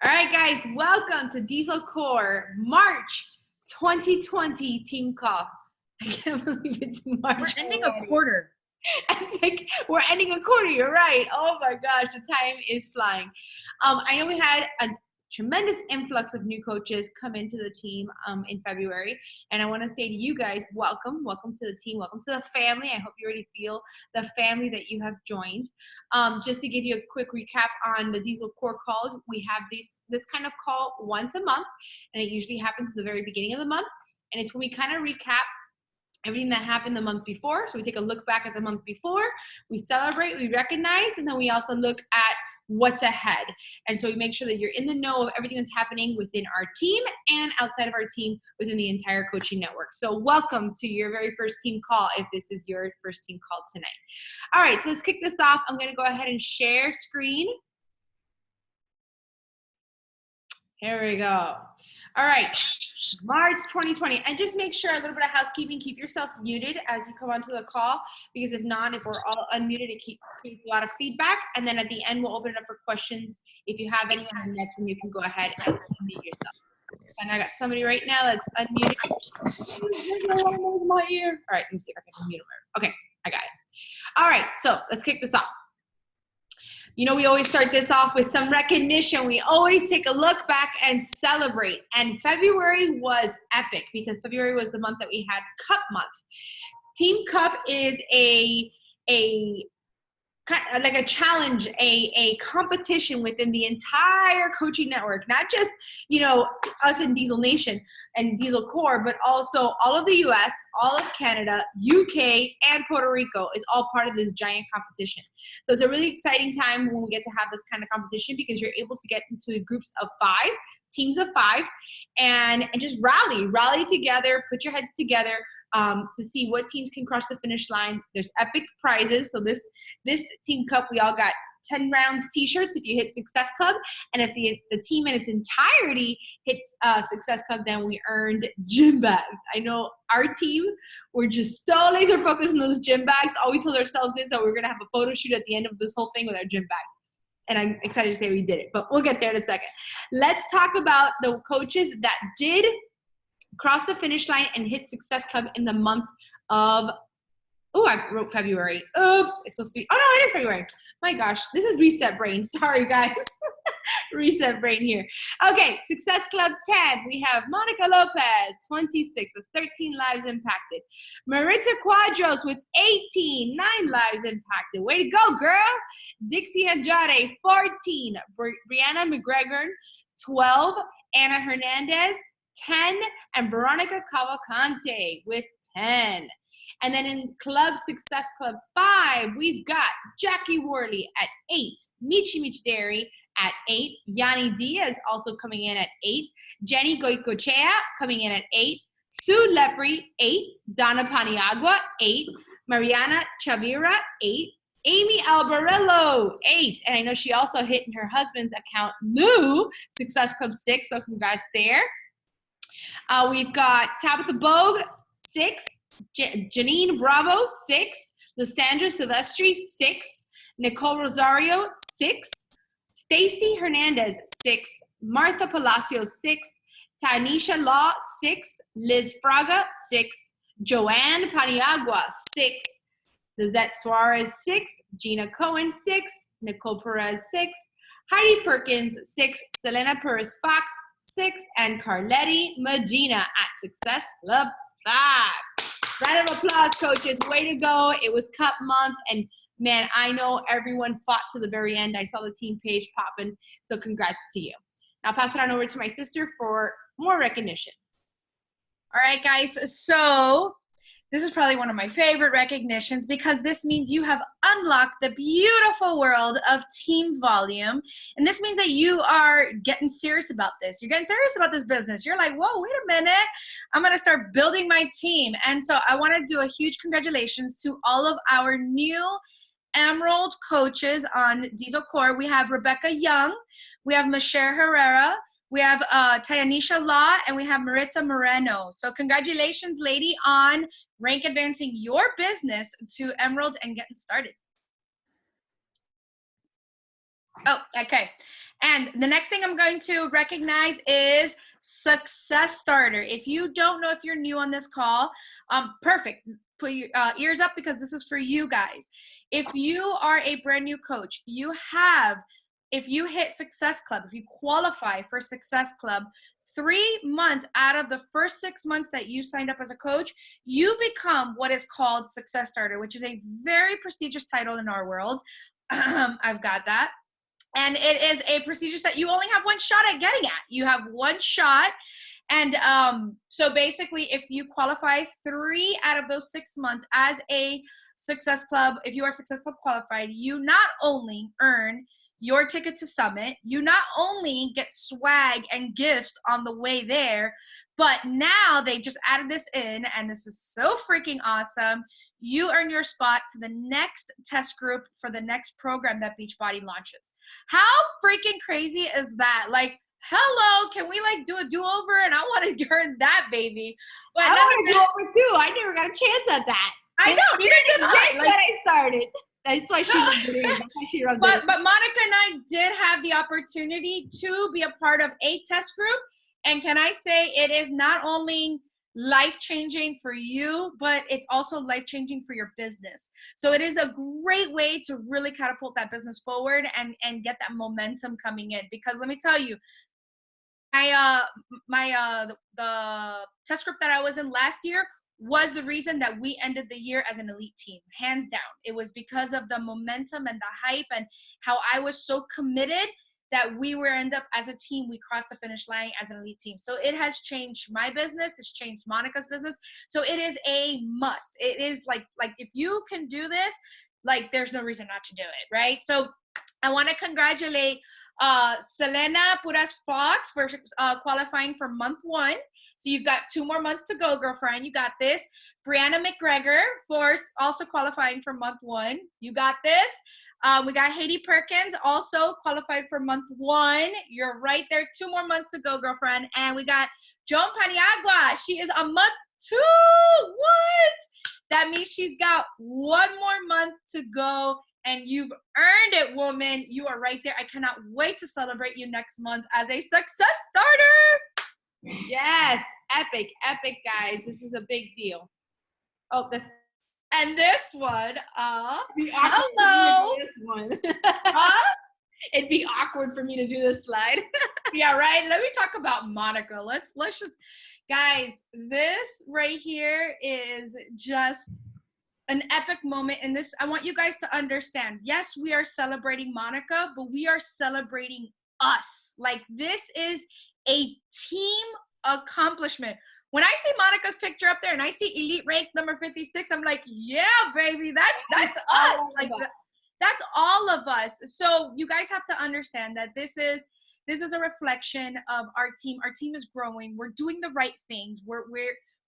All right, guys, welcome to Diesel Core March 2020 team call. I can't believe it's March. We're ending a quarter. It's like we're ending a quarter. You're right. Oh my gosh, the time is flying. I know we had a tremendous influx of new coaches come into the team in February, and I want to say to you guys, welcome to the team, welcome to the family. I hope you already feel the family that you have joined. Just to give you a quick recap on the Diesel Core calls, we have this kind of call once a month, and it usually happens at the very beginning of the month, and it's when we kind of recap everything that happened the month before. So we take a look back at the month before, we celebrate, we recognize, and then we also look at what's ahead. And so we make sure that you're in the know of everything that's happening within our team and outside of our team within the entire coaching network. So welcome to your very first team call if this is your first team call tonight. All right, so let's kick this off. I'm gonna go ahead and share screen. Here we go. All right. March 2020, and just make sure, a little bit of housekeeping, keep yourself muted as you come onto the call, because if not, if we're all unmuted, it creates a lot of feedback, and then at the end, we'll open it up for questions. If you have any on the next one, you can go ahead and unmute yourself. And I got somebody right now that's unmuted. My ear. All right, let me see if I can mute him. Okay, I got it. All right, so let's kick this off. You know, we always start this off with some recognition. We always take a look back and celebrate. And February was epic because February was the month that we had Cup Month. Team Cup is like a challenge, a competition within the entire coaching network, not just, you know, us in Diesel Nation and Diesel Core, but also all of the US, all of Canada, UK, and Puerto Rico is all part of this giant competition. So it's a really exciting time when we get to have this kind of competition, because you're able to get into groups of 5, teams of 5, and just rally together, put your heads together, to see what teams can cross the finish line. There's epic prizes. So this Team Cup, we all got 10 rounds t-shirts if you hit Success Club. And if the team in its entirety hits Success Club, then we earned gym bags. I know our team, we're just so laser focused on those gym bags. All we told ourselves is that we're going to have a photo shoot at the end of this whole thing with our gym bags. And I'm excited to say we did it, but we'll get there in a second. Let's talk about the coaches that did cross the finish line and hit Success Club in the month of, oh, I wrote February. Oops, it's supposed to be, oh no, it is February. My gosh, this is reset brain. Sorry, guys. Reset brain here. Okay, Success Club 10, we have Monica Lopez, 26, that's 13 lives impacted. Maritza Quadros with 18, 9 lives impacted. Way to go, girl. Dixie Andrade, 14. Brianna McGregor, 12. Anna Hernandez, 10, and Veronica Cavalcante with 10. And then in Club Success Club 5, we've got Jackie Worley at 8, Michi Dairy at 8, Yanni Diaz also coming in at 8, Jenny Goicochea coming in at 8, Sue Lepre, 8, Donna Paniagua, 8, Mariana Chavira, 8, Amy Albarello, 8, and I know she also hit in her husband's account, new Success Club 6, so congrats there. We've got Tabitha Bogue, 6, Janine Bravo, 6, Lysandra Silvestri, 6, Nicole Rosario, 6, Stacy Hernandez, 6, Martha Palacio, 6, Tanisha Law, 6, Liz Fraga, 6, Joanne Paniagua, 6, Lizette Suarez, 6, Gina Cohen, 6, Nicole Perez, 6, Heidi Perkins, 6, Selena Perez Fox, 6, and Carletti Medina at Success Club 5. Round of applause, coaches. Way to go. It was Cup Month, and man, I know everyone fought to the very end. I saw the team page popping, so congrats to you. Now I'll pass it on over to my sister for more recognition. All right, guys. So this is probably one of my favorite recognitions, because this means you have unlocked the beautiful world of team volume. And this means that you are getting serious about this. You're getting serious about this business. You're like, whoa, wait a minute. I'm going to start building my team. And so I want to do a huge congratulations to all of our new Emerald coaches on Diesel Core. We have Rebecca Young. We have Michelle Herrera. We have Tayanisha Law, and we have Maritza Moreno. So congratulations, lady, on rank advancing your business to Emerald and getting started. Oh, okay. And the next thing I'm going to recognize is Success Starter. If you don't know, if you're new on this call, perfect. Put your ears up because this is for you guys. If you are a brand new coach, if you hit Success Club, if you qualify for Success Club, 3 months out of the first 6 months that you signed up as a coach, you become what is called Success Starter, which is a very prestigious title in our world. I've got that. And it is a procedure that you only have one shot at getting at. You have one shot. And so basically, if you qualify 3 out of those 6 months as a Success Club, if you are Success Club qualified, you not only earn your ticket to Summit, you not only get swag and gifts on the way there, but now they just added this in, and this is so freaking awesome. You earn your spot to the next test group for the next program that Beachbody launches. How freaking crazy is that? Like, hello, can we like do a do-over? And I want to earn that, baby. But I want to do over too. I never got a chance at that. I know, neither did I. That's when I started. That's why she was doing it. That's why she rubbed it. But Monica and I did have the opportunity to be a part of a test group. And can I say it is not only life-changing for you, but it's also life-changing for your business. So it is a great way to really catapult that business forward and get that momentum coming in. Because let me tell you, the test group that I was in last year was the reason that we ended the year as an elite team, hands down. It was because of the momentum and the hype and how I was so committed that we were end up as a team, we crossed the finish line as an elite team. So it has changed my business, it's changed Monica's business. So it is a must. It is like if you can do this, like there's no reason not to do it, right? So I want to congratulate Selena Puras Fox for qualifying for month 1. So you've got 2 more months to go, girlfriend. You got this. Brianna McGregor for also qualifying for month 1. You got this. We got Haiti Perkins also qualified for month 1. You're right there. 2 more months to go, girlfriend. And we got Joan Paniagua. She is a month 2. What? That means she's got 1 more month to go. And you've earned it, woman. You are right there. I cannot wait to celebrate you next month as a Success Starter. Yes, epic, guys. This is a big deal. Oh, this. And this one, hello. This one. It'd be awkward for me to do this slide. Yeah, right. Let me talk about Monica. Let's just, guys, this right here is just an epic moment. And this, I want you guys to understand. Yes, we are celebrating Monica, but we are celebrating us. Like, this is a team accomplishment. When I see Monica's picture up there and I see elite rank number 56, I'm like, yeah, baby, that's us. Like, that's all of us. So you guys have to understand that this is a reflection of our team. Our team is growing. We're doing the right things.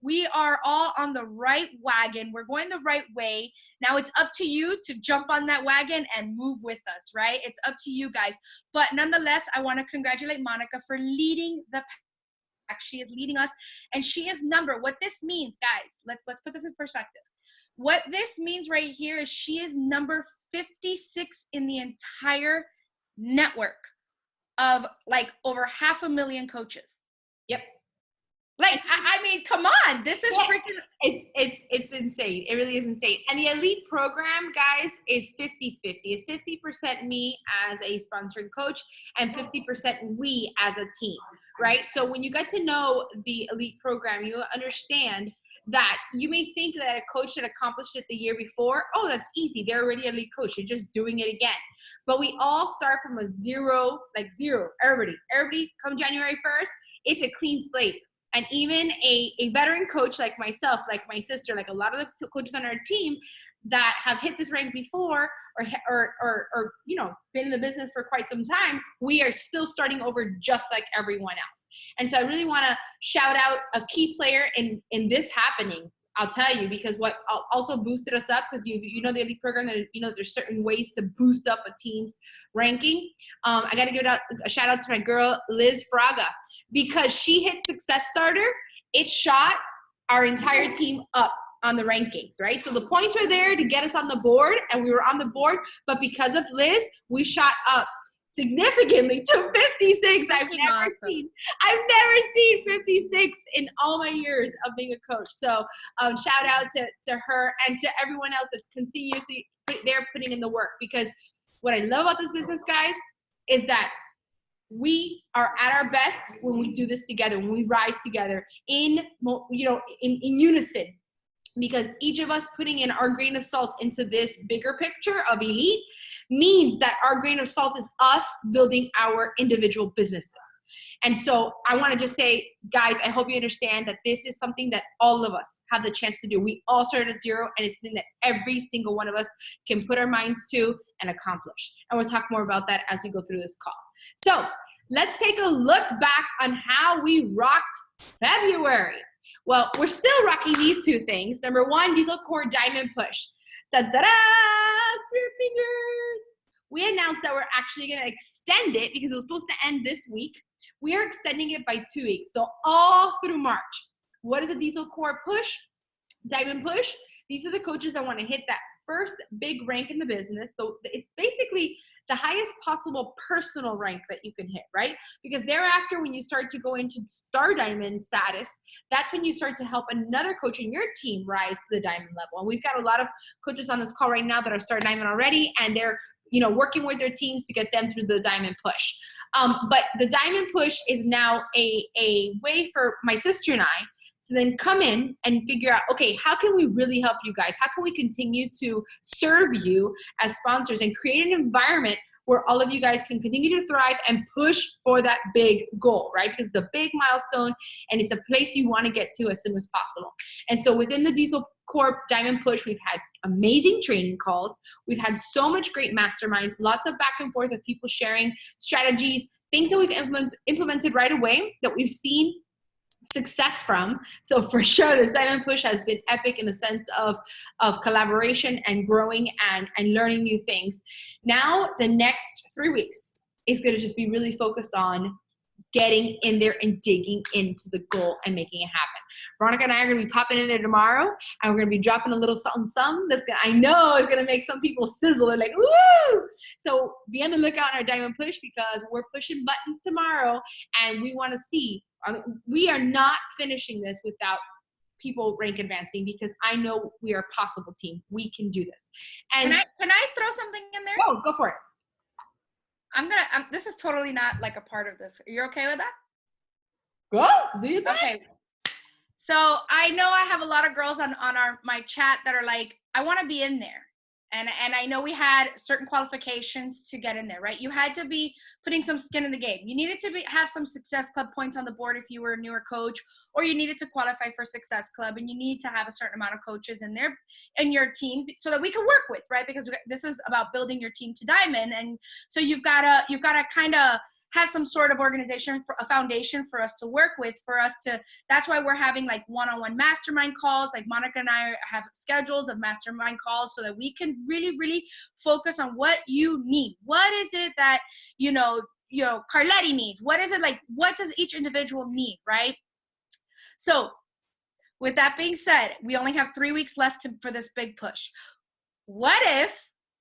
We are all on the right wagon. We're going the right way. Now it's up to you to jump on that wagon and move with us, right? It's up to you guys. But nonetheless, I want to congratulate Monica for leading the pack. She is leading us, and she is what this means, guys, let's put this in perspective. What this means right here is she is number 56 in the entire network of like over 500,000 coaches. Yep. Like, I mean, come on, this is freaking. It's insane. It really is insane. And the elite program, guys, is 50-50. It's 50% me as a sponsored coach and 50% we as a team, right? So when you get to know the elite program, you understand that you may think that a coach that accomplished it the year before, oh, that's easy. They're already a elite coach. You're just doing it again. But we all start from a zero, like zero. Everybody come January 1st, it's a clean slate. And even a veteran coach like myself, like my sister, like a lot of the coaches on our team that have hit this rank before or you know, been in the business for quite some time, we are still starting over just like everyone else. And so I really want to shout out a key player in this happening. I'll tell you, because what also boosted us up, because you know the elite program, that you know there's certain ways to boost up a team's ranking. I got to give a shout out to my girl Liz Fraga, because she hit Success Starter. It shot our entire team up on the rankings, right? So the points were there to get us on the board, and we were on the board, but because of Liz, we shot up significantly to 56. I've never seen 56 in all my years of being a coach. So shout out to her and to everyone else that's continuously putting in the work, because what I love about this business, guys, is that we are at our best when we do this together, when we rise together in unison. Because each of us putting in our grain of salt into this bigger picture of elite means that our grain of salt is us building our individual businesses. And so I want to just say, guys, I hope you understand that this is something that all of us have the chance to do. We all started at zero, and it's something that every single one of us can put our minds to and accomplish. And we'll talk more about that as we go through this call. So let's take a look back on how we rocked February. Well, we're still rocking these two things. Number one, Diesel Core Diamond Push. Da-da-da! Spirit fingers! We announced that we're actually going to extend it because it was supposed to end this week. We are extending it by 2 weeks, so all through March. What is a Diesel Core Push? Diamond Push? These are the coaches that want to hit that first big rank in the business. So it's basically the highest possible personal rank that you can hit, right? Because thereafter, when you start to go into Star Diamond status, that's when you start to help another coach in your team rise to the Diamond level. And we've got a lot of coaches on this call right now that are Star Diamond already, and they're working with their teams to get them through the Diamond Push. But the Diamond Push is now a way for my sister and I to then come in and figure out, okay, how can we really help you guys? How can we continue to serve you as sponsors and create an environment where all of you guys can continue to thrive and push for that big goal, right? Because it's a big milestone and it's a place you want to get to as soon as possible. And so within the Diesel Corp Diamond Push, we've had amazing training calls. We've had so much great masterminds, lots of back and forth of people sharing strategies, things that we've implemented right away that we've seen success from. So for sure, this Diamond Push has been epic in the sense of collaboration and growing and learning new things. Now, the next 3 weeks is going to just be really focused on getting in there and digging into the goal and making it happen. Veronica and I are going to be popping in there tomorrow, and we're going to be dropping a little something that's I know is going to make some people sizzle. They're like, woo! So be on the lookout on our Diamond Push, because we're pushing buttons tomorrow, and we want to see. We are not finishing this without people rank advancing, because I know we are a possible team. We can do this. And can I throw something in there? Oh, go for it. This is totally not like a part of this. Are you okay with that? Go, do you think? Okay. So I know I have a lot of girls on my chat that are like, I want to be in there. And I know we had certain qualifications to get in there, right? You had to be putting some skin in the game. You needed to have some Success Club points on the board if you were a newer coach, or you needed to qualify for Success Club, and you need to have a certain amount of coaches in there in your team so that we can work with, right? Because this is about building your team to Diamond, and so you've got to kind of have some sort of organization, a foundation for us to work with, that's why we're having like one-on-one mastermind calls. Like Monica and I have schedules of mastermind calls so that we can really, really focus on what you need. What is it that, Carletti needs? What is it like? What does each individual need, right? So with that being said, we only have 3 weeks left for this big push. What if,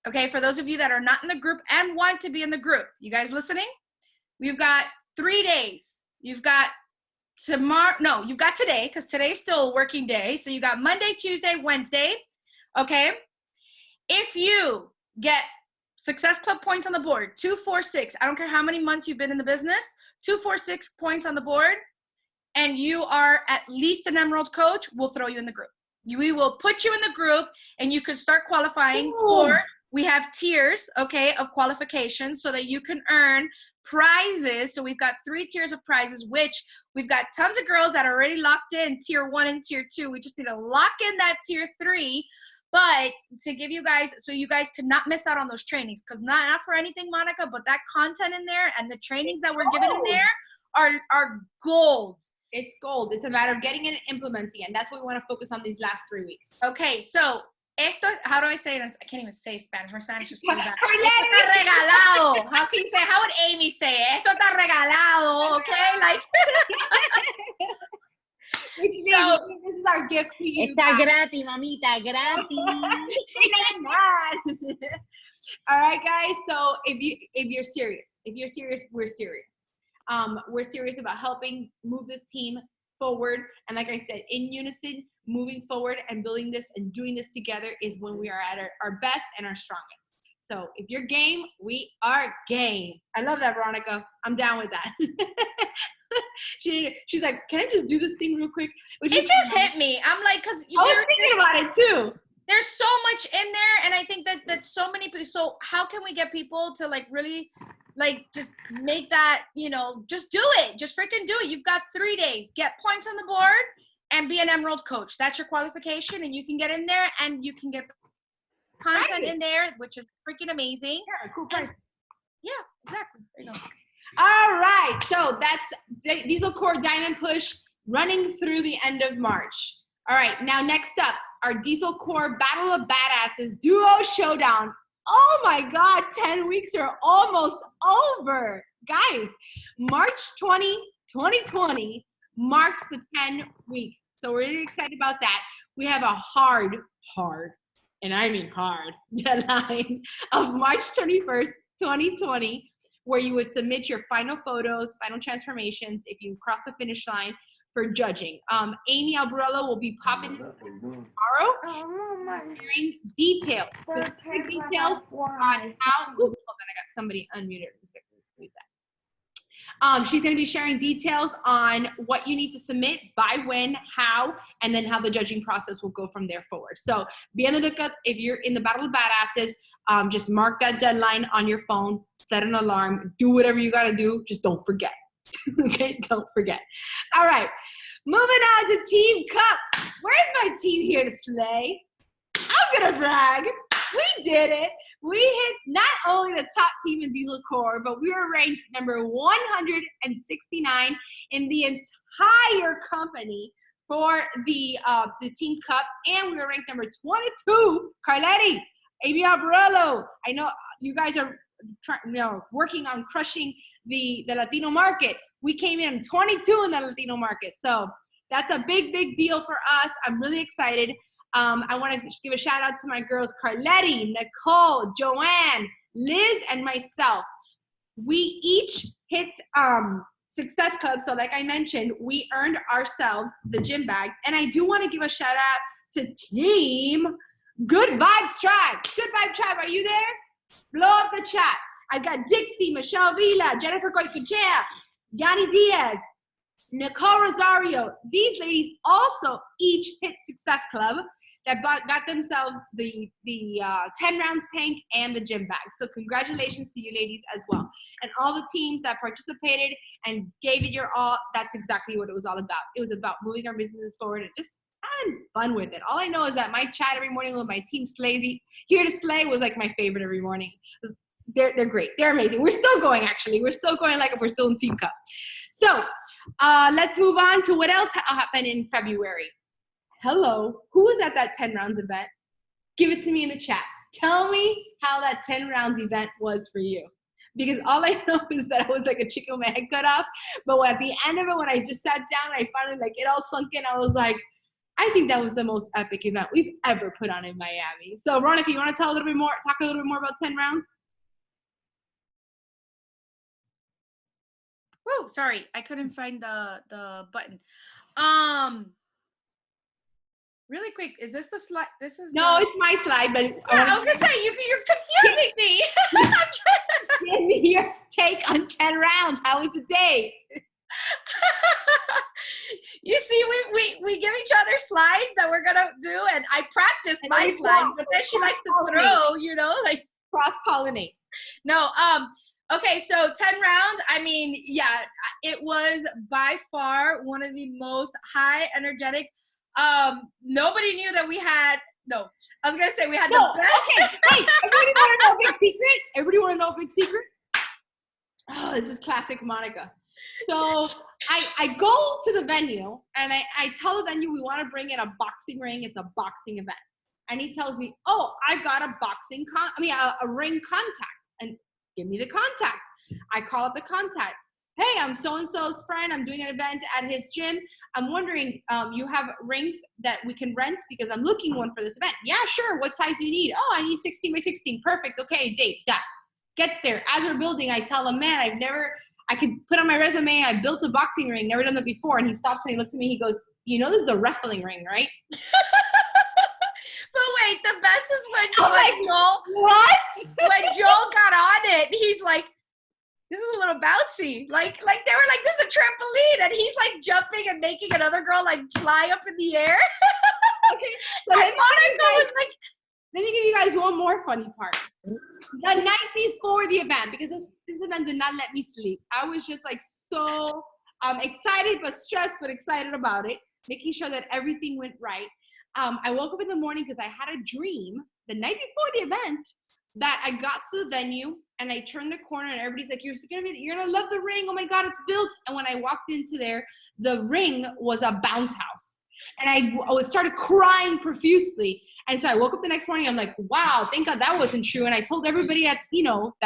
okay, for those of you that are not in the group and want to be in the group, you guys listening? We've got 3 days. You've got tomorrow. No, you've got today, because today's still a working day. So you got Monday, Tuesday, Wednesday. Okay. If you get Success Club points on the board, 246, I don't care how many months you've been in the business, 246 points on the board, and you are at least an Emerald coach, we'll throw you in the group. We will put you in the group, and you could start qualifying for. We have tiers, okay, of qualifications so that you can earn prizes. So we've got 3 tiers of prizes, which we've got tons of girls that are already locked in tier 1 and tier 2. We just need to lock in that tier 3. But to give you guys, so you guys could not miss out on those trainings, because not for anything, Monica, but that content in there and the trainings that we're giving in there are gold. It's gold. It's a matter of getting it and implementing it. And that's what we want to focus on these last 3 weeks. Okay, so how do I say it? I can't even say Spanish. My Spanish is so bad. Esto está regalado. How can you say? How would Amy say it? Esto está regalado. Okay, like. So this is our gift to you. Está gratis, mamita, gratis. All right, guys. So if you're serious If you're serious, we're serious. We're serious about helping move this team forward. And like I said, in unison, moving forward and building this and doing this together is when we are at our best and our strongest. So if you're game, we are game. I love that, Veronica. I'm down with that. She's like, can I just do this thing real quick? It just hit me. I'm like, because I was thinking about it too. There's so much in there, and I think that so many people. So how can we get people to like really, like, just make that, you know, just do it, just freaking do it. You've got 3 days. Get points on the board and be an Emerald coach. That's your qualification, and you can get in there and you can get content in there, which is freaking amazing. Yeah, cool price. Yeah, exactly. There you go. All right, so that's Diesel Core Diamond Push running through the end of March. All right, now next up, our Diesel Core Battle of Badasses Duo Showdown. Oh my God, 10 weeks are almost over. Guys, March 20, 2020 marks the 10 weeks. So we're really excited about that. We have a hard, and I mean hard, deadline of March 21st, 2020, where you would submit your final photos, final transformations, if you cross the finish line, for judging. Amy Albrello will be popping in tomorrow, sharing details, specific details on how, hold on, I got somebody unmuted. She's going to be sharing details on what you need to submit, by when, how, and then how the judging process will go from there forward. So be on the lookout. If you're in the Battle of Badasses, just mark that deadline on your phone, set an alarm, do whatever you got to do. Just don't forget. Okay, don't forget. All right, moving on to Team Cup. Where's my team here to slay? I'm going to brag. We did it. We hit not only the top team in Diesel Core, but we were ranked number 169 in the entire company for the Team Cup, and we were ranked number 22. Carletti, Amy Albrello, I know you guys are working on crushing the Latino market. We came in 22 in the Latino market, so that's a big deal for us. I'm really excited. I want to give a shout out to my girls, Carletti, Nicole, Joanne, Liz, and myself. We each hit Success Club. So like I mentioned, we earned ourselves the gym bags. And I do want to give a shout out to Team Good Vibes Tribe. Good Vibe Tribe, are you there? Blow up the chat. I got Dixie, Michelle Vila, Jennifer Goicoechea, Yanni Diaz, Nicole Rosario. These ladies also each hit Success Club that got themselves the 10 rounds tank and the gym bag. So congratulations to you ladies as well. And all the teams that participated and gave it your all, that's exactly what it was all about. It was about moving our businesses forward and just having fun with it. All I know is that my chat every morning with my team Here to Slay was like my favorite every morning. They're great. They're amazing. We're still going, actually. We're still going like if we're still in Team Cup. So let's move on to what else happened in February. Hello, who was at that 10 rounds event? Give it to me in the chat. Tell me how that 10 rounds event was for you. Because all I know is that I was like a chicken with my head cut off. But at the end of it, when I just sat down, I finally, like, it all sunk in. I was like, I think that was the most epic event we've ever put on in Miami. So, Veronica, you want to talk a little bit more about 10 rounds? Woo, sorry, I couldn't find the button. Really quick, is this the slide? This is it's my slide, but yeah, I was gonna say you're confusing me. I'm trying to give me your take on 10 rounds. How was the day? You see, we give each other slides that we're gonna do, and I practice my slides, but then she likes to throw, like cross-pollinate. No, okay, so 10 rounds. I mean, yeah, it was by far one of the most high energetic. Nobody knew that we had. No, I was gonna say we had the best. Okay, hey, everybody want to know a big secret? Everybody want to know a big secret? Oh, this is classic Monica. So I go to the venue and I tell the venue we want to bring in a boxing ring. It's a boxing event, and he tells me, "Oh, I've got a a ring contact, and give me the contact." I call up the contact. Hey, I'm so-and-so's friend. I'm doing an event at his gym. I'm wondering, you have rings that we can rent because I'm looking one for this event. Yeah, sure. What size do you need? Oh, I need 16 by 16. Perfect. Okay, date that. Gets there. As we're building, I tell him, man, I could put on my resume, I built a boxing ring, never done that before. And he stops and he looks at me, he goes, you know, this is a wrestling ring, right? But wait, the best is when Joel got on it, he's like, this is a little bouncy. Like they were like, this is a trampoline. And he's like jumping and making another girl like fly up in the air. Okay. So and Monica was like, let me give you guys one more funny part. The night before the event, because this event did not let me sleep. I was just like so excited but stressed, but excited about it, making sure that everything went right. I woke up in the morning because I had a dream the night before the event that I got to the venue and I turned the corner and everybody's like, you're gonna love the ring. Oh my God, it's built. And when I walked into there, the ring was a bounce house. And I started crying profusely. And so I woke up the next morning, I'm like, wow, thank God that wasn't true. And I told everybody that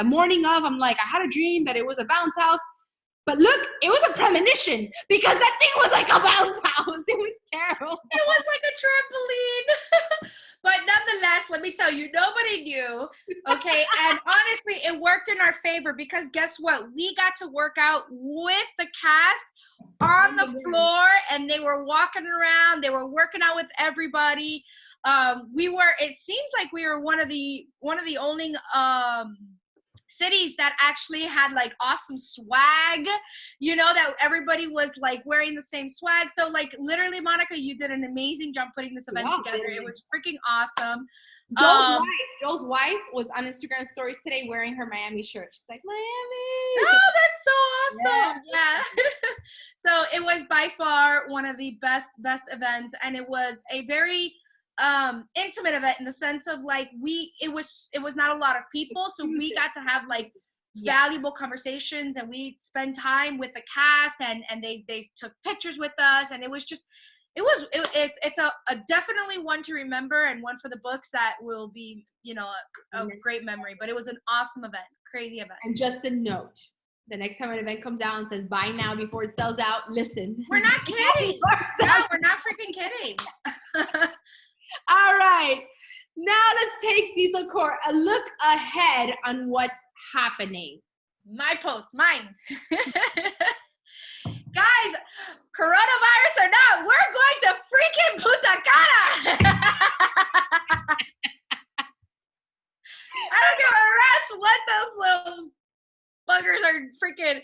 morning of, I'm like, I had a dream that it was a bounce house. But look, it was a premonition because that thing was like a bounce house. It was terrible. It was like a trampoline. But nonetheless, let me tell you, nobody knew. Okay. And honestly, it worked in our favor because guess what? We got to work out with the cast on the floor and they were walking around. They were working out with everybody. It seems like we were one of the only cities that actually had like awesome swag, that everybody was like wearing the same swag. So like literally, Monica, you did an amazing job putting this event together. It was freaking awesome. Joel's wife was on Instagram stories today wearing her Miami shirt. She's like, Miami. Oh, that's so awesome. Yeah. So it was by far one of the best events, and it was a very intimate event in the sense of like it was not a lot of people, so we got to have like valuable conversations and we spent time with the cast and they took pictures with us, and it's a definitely one to remember and one for the books that will be a great memory. But it was an awesome event, crazy event. And just a note, the next time an event comes out and says buy now before it sells out, listen, we're not kidding. No, we're not freaking kidding. All right, now let's take Diesel Core a look ahead on what's happening. My post, mine. Guys, coronavirus or not, we're going to freaking Punta Cana. I don't give a rat's what those little buggers are freaking.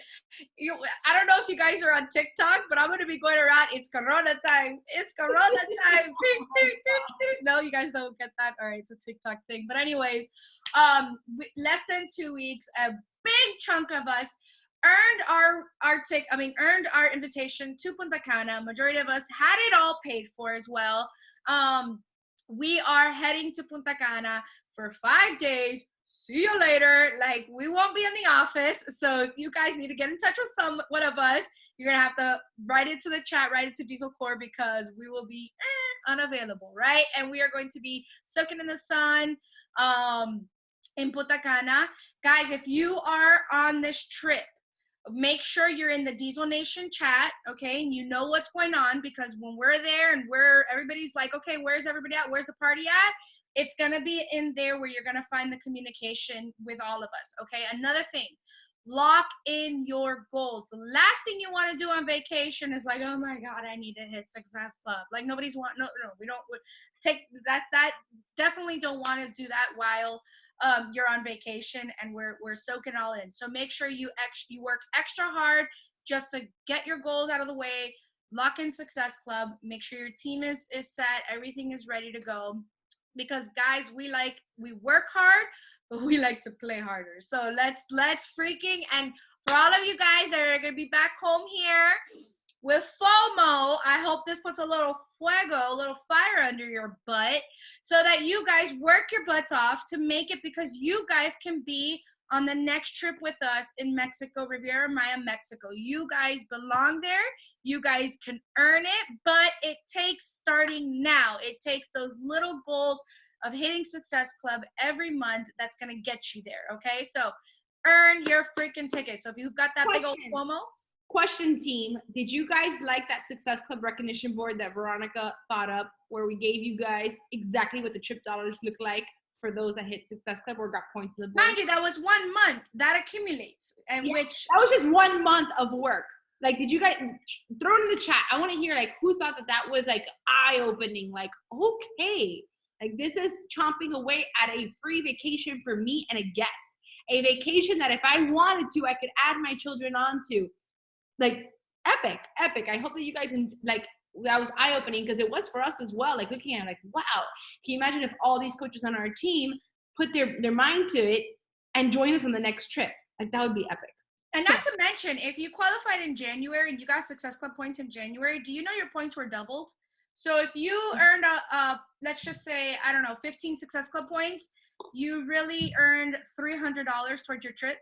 I don't know if you guys are on TikTok, but I'm going to be going around. It's Corona time. It's Corona time. No, you guys don't get that. All right, it's a TikTok thing. But anyways, less than 2 weeks, a big chunk of us earned our invitation to Punta Cana. Majority of us had it all paid for as well. We are heading to Punta Cana for 5 days. See you later. Like, we won't be in the office. So if you guys need to get in touch with one of us, you're going to have to write it to the chat, write it to Diesel Core, because we will be unavailable, right? And we are going to be soaking in the sun in Punta Cana. Guys, if you are on this trip, make sure you're in the Diesel Nation chat, okay? And you know what's going on, because when we're there and everybody's like, okay, where's everybody at? Where's the party at? It's going to be in there where you're going to find the communication with all of us, okay? Another thing, lock in your goals. The last thing you want to do on vacation is like, oh my God, I need to hit Success Club. Like we don't take that. Definitely don't want to do that while you're on vacation and we're soaking all in. So make sure you work extra hard just to get your goals out of the way, lock in Success Club, make sure your team is set, everything is ready to go. Because guys, we work hard, but we like to play harder. So let's freaking, and for all of you guys that are gonna be back home here with FOMO, I hope this puts a little fire under your butt, so that you guys work your butts off to make it, because you guys can be on the next trip with us in Mexico, Riviera Maya, Mexico. You guys belong there. You guys can earn it, but it takes starting now. It takes those little goals of hitting Success Club every month. That's going to get you there, okay? So earn your freaking ticket. So if you've got that big old FOMO. Question, team. Did you guys like that Success Club recognition board that Veronica thought up, where we gave you guys exactly what the trip dollars look like? for those that hit Success Club or got points in the board. Mind you, that was 1 month. That accumulates. And Yeah, which that was just 1 month of work. Like, did you guys throw it in the chat? I want to hear, like, who thought that was, like, eye-opening? Like, okay, like, this is chomping away at a free vacation for me and a guest. A vacation that if I wanted to, I could add my children onto. Like, epic. I hope that you guys, like, that was eye-opening because it was for us as well. Like, looking at it, like, wow. Can you imagine if all these coaches on our team put their mind to it and join us on the next trip? Like, that would be epic. And not to mention, if you qualified in January and you got Success Club points in January, do you know your points were doubled? So if you earned, let's just say, I don't know, 15 Success Club points, you really earned $300 towards your trip.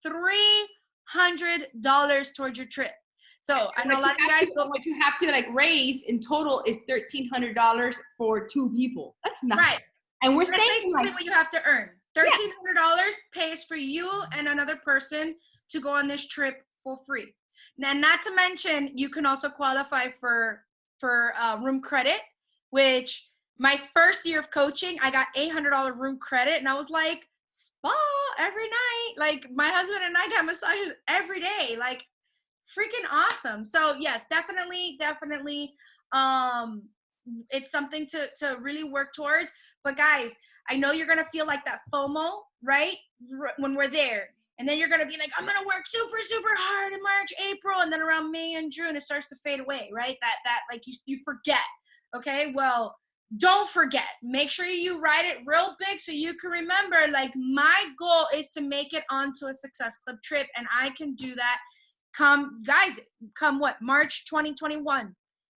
$300 towards your trip. So I know a lot of you guys what you have to like raise in total is $1,300 for 2 people. That's not right. And we're That's saying basically like, what you have to earn. $1,300 pays for you and another person to go on this trip for free. Now, not to mention, you can also qualify for room credit, which my first year of coaching, I got $800 room credit, and I was like, spa every night. Like, my husband and I got massages every day. Like, freaking awesome. So yes, definitely. It's something to really work towards. But guys, I know you're gonna feel like that FOMO, right? When we're there. And then you're gonna be like, I'm gonna work super, super hard in March, April, and then around May and June it starts to fade away, right? That like you forget. Okay, well, don't forget. Make sure you write it real big so you can remember, like, my goal is to make it onto a Success Club trip, and I can do that come what, March 2021.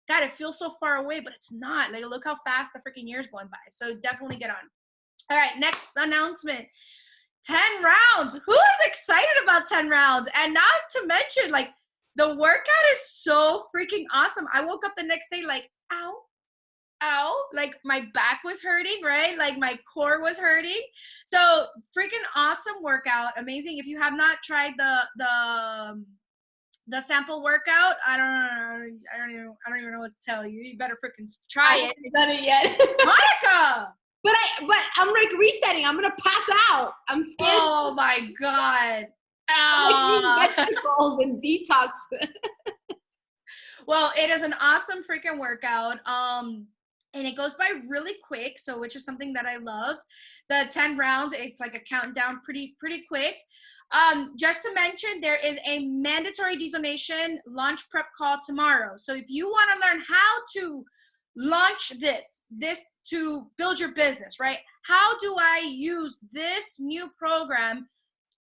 God, it feels so far away, but it's not. Like, look how fast the freaking year's going by. So definitely get on. All right, next announcement. 10 rounds. Who is excited about 10 rounds? And not to mention, like, the workout is so freaking awesome. I woke up the next day like, ow, like my back was hurting, right? Like my core was hurting. So freaking awesome workout. Amazing. If you have not tried the sample workout, I don't even know what to tell you. You better freaking try it. I haven't done it yet. Monica! But I'm like resetting. I'm gonna pass out. I'm scared. Oh my God. Like vegetables and detox. Well, it is an awesome freaking workout. And it goes by really quick, so which is something that I loved. The 10 rounds, it's like a countdown pretty quick. Just to mention, there is a mandatory Diesel Nation launch prep call tomorrow. So if you want to learn how to launch this to build your business, right? How do I use this new program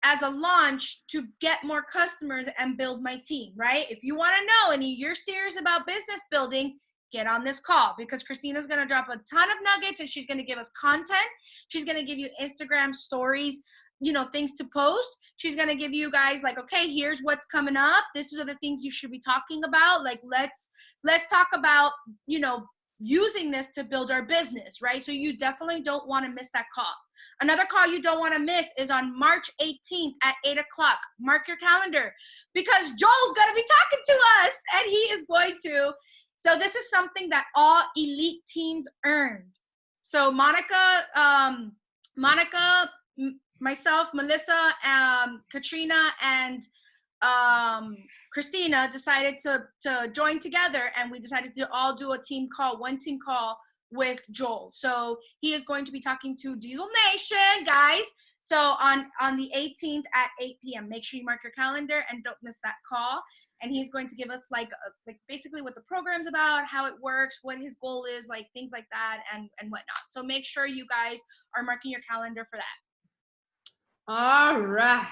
as a launch to get more customers and build my team, right? If you want to know and you're serious about business building, get on this call, because Christina's going to drop a ton of nuggets and she's going to give us content. She's going to give you Instagram stories, things to post. She's going to give you guys like, okay, here's what's coming up. This are the things you should be talking about. Like, let's talk about, using this to build our business, right? So you definitely don't want to miss that call. Another call you don't want to miss is on March 18th at 8 o'clock. Mark your calendar, because Joel's going to be talking to us, and he is going to. So this is something that all elite teams earned. So Monica, myself, Melissa, Katrina, and Christina decided to join together, and we decided to all do one team call with Joel. So he is going to be talking to Diesel Nation, guys. So on the 18th at 8 p.m. Make sure you mark your calendar and don't miss that call. And he's going to give us like basically what the program's about, how it works, what his goal is, like things like that, and whatnot. So make sure you guys are marking your calendar for that. All right.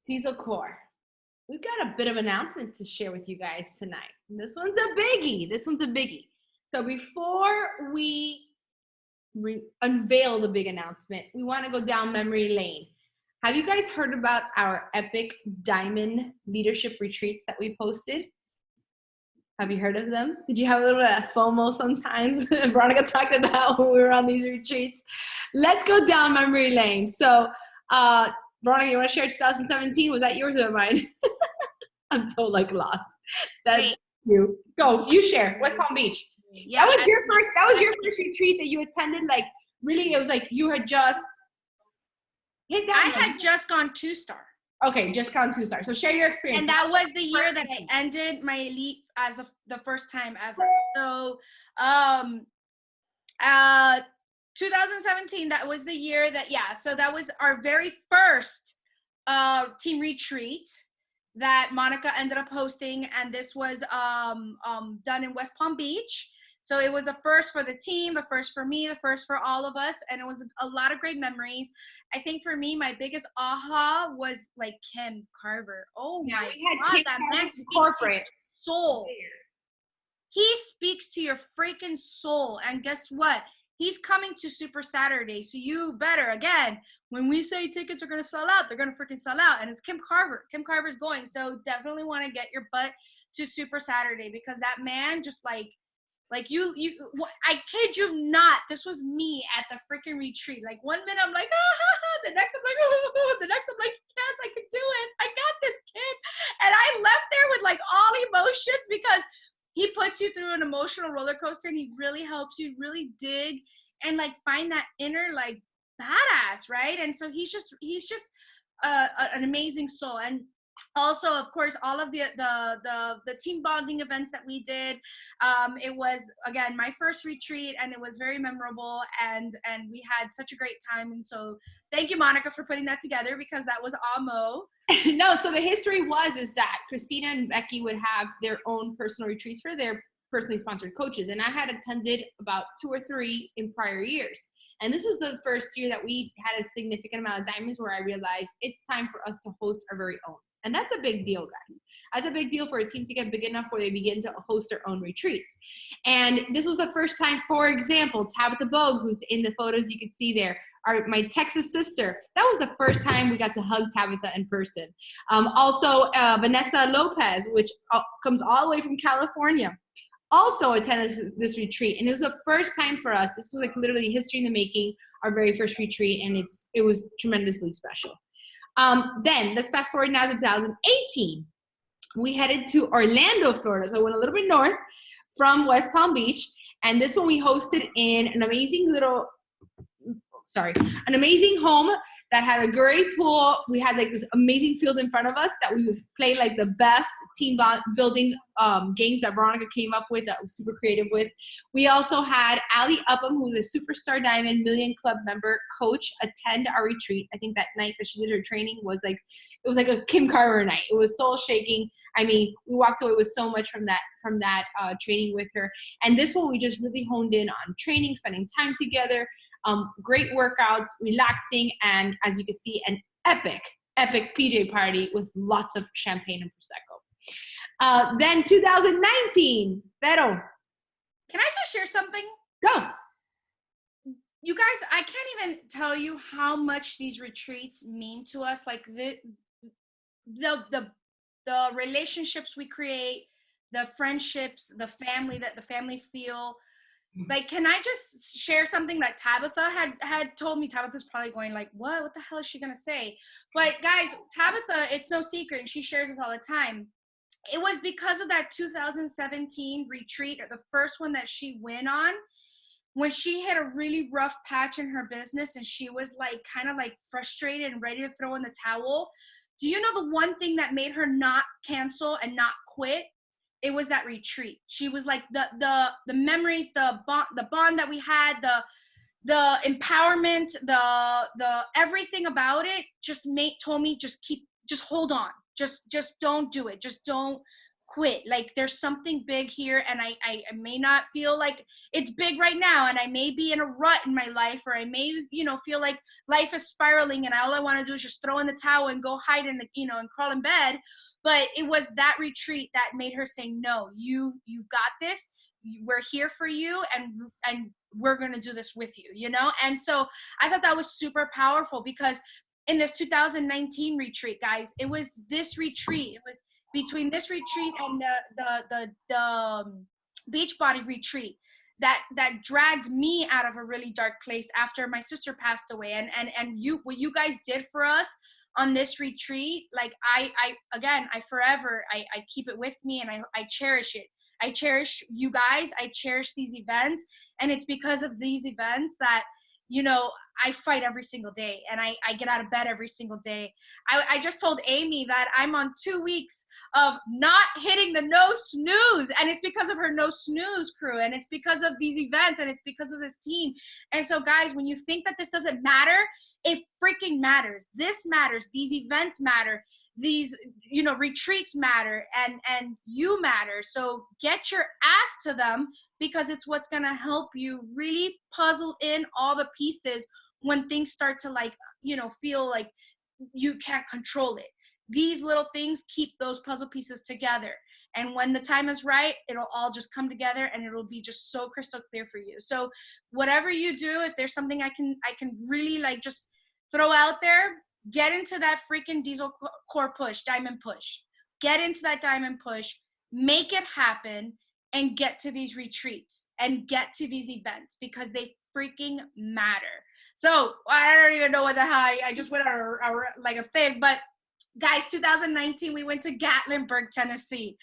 Diesel Core. We've got a bit of announcement to share with you guys tonight. This one's a biggie. So before we unveil the big announcement, we want to go down memory lane. Have you guys heard about our epic diamond leadership retreats that we posted? Have you heard of them? Did you have a little bit of FOMO sometimes? Veronica talked about when we were on these retreats. Let's go down memory lane. So, Veronica, you want to share 2017? Was that yours or mine? I'm so lost. That's you. Go, you share. West Palm Beach. Yeah, that was your first retreat that you attended really, it was like you had just hit that. I had just gone 2-star. Okay, just gone 2-star. So share your experience. And that was the year that I ended my elite as the first time ever. So 2017, that was the year that, so that was our very first team retreat that Monica ended up hosting, and this was done in West Palm Beach. So it was the first for the team, the first for me, the first for all of us, and it was a lot of great memories. I think for me, my biggest aha was like Kim Carver. Oh my God, that man speaks to your soul. He speaks to your freaking soul, and guess what? He's coming to Super Saturday, so you better, again, when we say tickets are going to sell out, they're going to freaking sell out, and it's Kim Carver. Kim Carver's going, so definitely want to get your butt to Super Saturday, because that man just like you, I kid you not, this was me at the freaking retreat. Like 1 minute I'm like, the next I'm like, the next I'm like, yes, I can do it. I got this, kid. And I left there with like all emotions, because he puts you through an emotional roller coaster, and he really helps you really dig and like find that inner like badass, right? And so he's just an amazing soul. And also, of course, all of the team bonding events that we did. It was, again, my first retreat, and it was very memorable, and we had such a great time. And so thank you, Monica, for putting that together, because that was all Mo. No, so the history is that Christina and Becky would have their own personal retreats for their personally sponsored coaches, and I had attended about 2 or 3 in prior years. And this was the first year that we had a significant amount of diamonds, where I realized it's time for us to host our very own. And that's a big deal, guys. That's a big deal for a team to get big enough where they begin to host their own retreats. And this was the first time, for example, Tabitha Bogue, who's in the photos you can see there, my Texas sister, that was the first time we got to hug Tabitha in person. Also, Vanessa Lopez, which comes all the way from California, also attended this retreat. And it was the first time for us. This was like literally history in the making, our very first retreat, and it was tremendously special. Then let's fast forward now to 2018. We headed to Orlando, Florida. So I went a little bit north from West Palm Beach. And this one we hosted in an amazing home that had a great pool. We had like this amazing field in front of us that we would play like the best team building games that Veronica came up with, that was super creative with. We also had Allie Upham, who's a Superstar Diamond Million Club member coach, attend our retreat. I think that night that she did her training was like a Kim Carver night. It was soul shaking. I mean, we walked away with so much from that training with her. And this one we just really honed in on training, spending time together. Great workouts, relaxing, and as you can see, an epic PJ party with lots of champagne and Prosecco. Then 2019, Vero. Can I just share something? Go. You guys, I can't even tell you how much these retreats mean to us. Like the relationships we create, the friendships, the family that the family feel. Like, can I just share something that Tabitha had told me? Tabitha's probably going like, what the hell is she gonna say? But guys, Tabitha, it's no secret, and she shares this all the time. It was because of that 2017 retreat, or the first one that she went on, when she hit a really rough patch in her business, and she was like kind of like frustrated and ready to throw in the towel. Do you know the one thing that made her not cancel and not quit? It was that retreat. She was like the memories, the bond that we had, the empowerment, the everything about it just told me just hold on, just don't do it, just don't quit. Like, there's something big here, and I may not feel like it's big right now, and I may be in a rut in my life, or I may feel like life is spiraling, and all I want to do is just throw in the towel and go hide in the and crawl in bed. But it was that retreat that made her say, no, you've got this. We're here for you, and we're going to do this with you, And so I thought that was super powerful, because in this 2019 retreat, guys, it was this retreat. It was between this retreat and the Beachbody retreat that dragged me out of a really dark place after my sister passed away. And what you guys did for us on this retreat, like I forever keep it with me, and I cherish it. I cherish you guys. I cherish these events, and it's because of these events that you know, I fight every single day, and I get out of bed every single day. I just told Amy that I'm on 2 weeks of not hitting the no snooze, and it's because of her no snooze crew, and it's because of these events, and it's because of this team. And so guys, when you think that this doesn't matter, it freaking matters. This matters. These events matter. These, you know, retreats matter, and you matter. So get your ass to them, because it's what's going to help you really puzzle in all the pieces when things start to, like, you know, feel like you can't control it. These little things keep those puzzle pieces together. And when the time is right, it'll all just come together, and it'll be just so crystal clear for you. So whatever you do, if there's something I can really, like, just throw out there, get into that freaking diesel core push, diamond push. Get into that diamond push, make it happen, and get to these retreats and get to these events, because they freaking matter. So I don't even know what the hell I just went on like a thing, but guys, 2019, we went to Gatlinburg, Tennessee.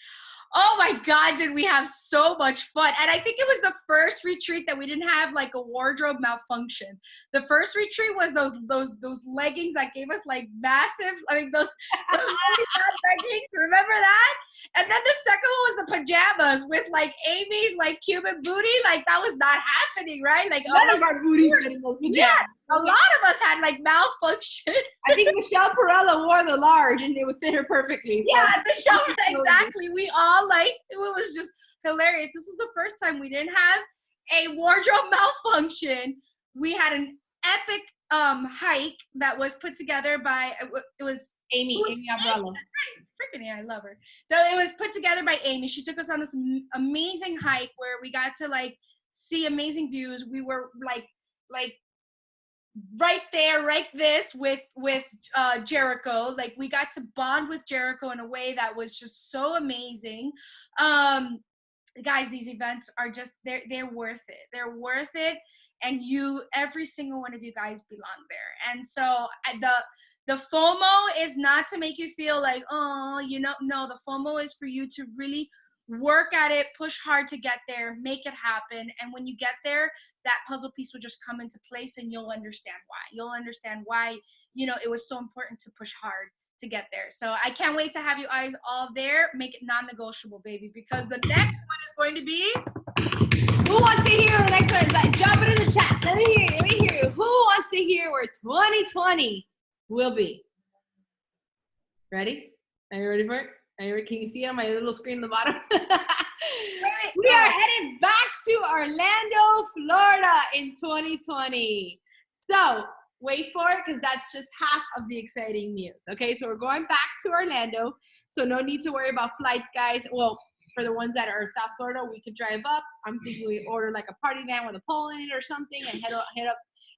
Oh my God, did we have so much fun. And I think it was the first retreat that we didn't have like a wardrobe malfunction. The first retreat was those leggings that gave us like massive, I mean, those really bad leggings, remember that? And then the second one was the pajamas with like Amy's like Cuban booty. Like that was not happening, right? Like none of our booties fit in those pajamas. Yeah, a lot of us had like malfunction. I think Michelle Perella wore the large and it would fit her perfectly. So. Yeah, Michelle, exactly. We all like, it was just hilarious. This was the first time we didn't have a wardrobe malfunction. We had an epic hike that was put together by, it was Amy Abrella. Freaking yeah, I love her. So it was put together by Amy. She took us on this amazing hike where we got to like see amazing views. We were like right there, right this with Jericho. Like we got to bond with Jericho in a way that was just so amazing. Guys, these events are just, they're worth it. They're worth it. And every single one of you guys belong there. And so the FOMO is not to make you feel like, oh, you know, no, the FOMO is for you to really work at it, push hard to get there, make it happen. And when you get there, that puzzle piece will just come into place, and you'll understand why. You'll understand why, you know, it was so important to push hard to get there. So I can't wait to have you guys all there. Make it non-negotiable, baby, because the next one is going to be... Who wants to hear the next one? Drop it in the chat. Let me hear you. Who wants to hear where 2020 will be? Ready? Are you ready for it? Can you see it on my little screen on the bottom? We are headed back to Orlando, Florida in 2020. So wait for it, because that's just half of the exciting news. Okay, so we're going back to Orlando. So no need to worry about flights, guys. Well, for the ones that are South Florida, we could drive up. I'm thinking we order like a party van with a pole in it or something and head up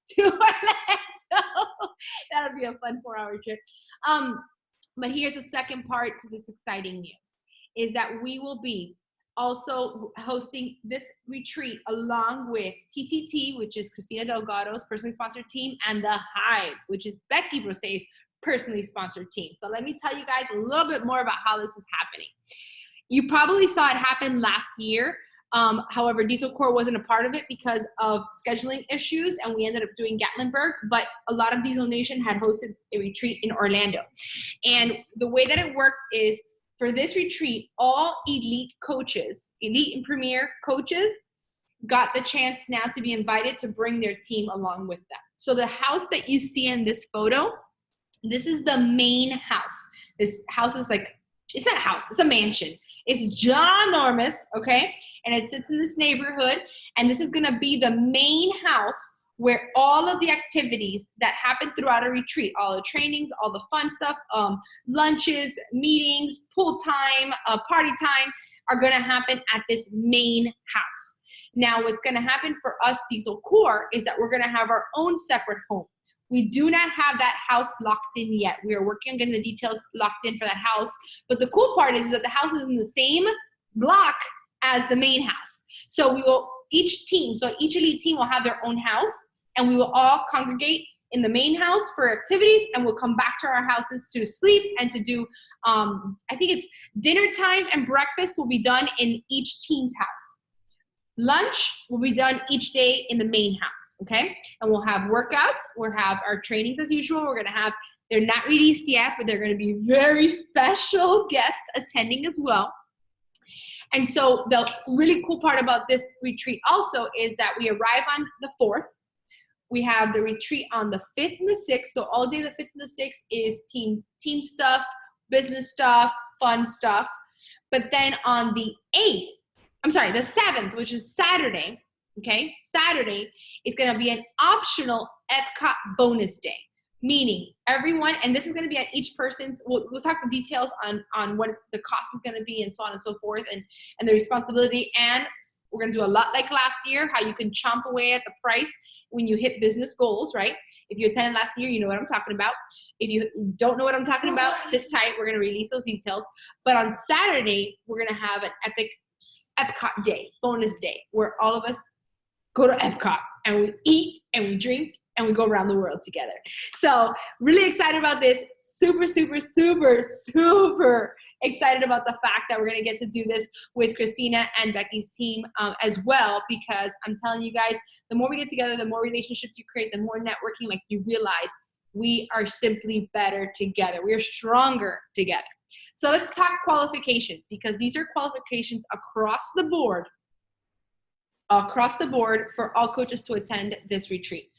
to Orlando. That'll be a fun 4-hour trip. But here's the second part to this exciting news, is that we will be also hosting this retreat along with TTT, which is Christina Delgado's personally sponsored team, and The Hive, which is Becky Brose's personally sponsored team. So let me tell you guys a little bit more about how this is happening. You probably saw it happen last year. However, Diesel Core wasn't a part of it because of scheduling issues, and we ended up doing Gatlinburg, but a lot of Diesel Nation had hosted a retreat in Orlando. And the way that it worked is, for this retreat, all elite coaches, elite and premier coaches, got the chance now to be invited to bring their team along with them. So the house that you see in this photo, this is the main house. This house is like, it's not a house, it's a mansion. It's ginormous, okay? And it sits in this neighborhood, and this is gonna be the main house where all of the activities that happen throughout a retreat, all the trainings, all the fun stuff, lunches, meetings, pool time, party time, are gonna happen at this main house. Now, what's gonna happen for us, Diesel Core, is that we're gonna have our own separate home. We do not have that house locked in yet. We are working on getting the details locked in for that house. But the cool part is that the house is in the same block as the main house. So we will, each elite team will have their own house, and we will all congregate in the main house for activities, and we'll come back to our houses to sleep and to do, I think it's dinner time and breakfast will be done in each team's house. Lunch will be done each day in the main house, okay? And we'll have workouts. We'll have our trainings as usual. We're going to have, they're not released yet, but they're going to be very special guests attending as well. And so the really cool part about this retreat also is that we arrive on the 4th. We have the retreat on the 5th and the 6th. So all day the 5th and the 6th is team stuff, business stuff, fun stuff. But then on the 8th, the 7th, which is Saturday, okay? Saturday is gonna be an optional Epcot bonus day. Meaning everyone, and this is gonna be at each person's, we'll talk the details on what the cost is gonna be and so on and so forth and the responsibility. And we're gonna do a lot like last year, how you can chomp away at the price when you hit business goals, right? If you attended last year, you know what I'm talking about. If you don't know what I'm talking about, sit tight, we're gonna release those details. But on Saturday, we're gonna have an epic Epcot day, bonus day, where all of us go to Epcot and we eat and we drink and we go around the world together. So really excited about this. Super, super, super, super excited about the fact that we're going to get to do this with Christina and Becky's team as well, because I'm telling you guys, the more we get together, the more relationships you create, the more networking, like you realize we are simply better together. We are stronger together. So let's talk qualifications, because these are qualifications across the board for all coaches to attend this retreat.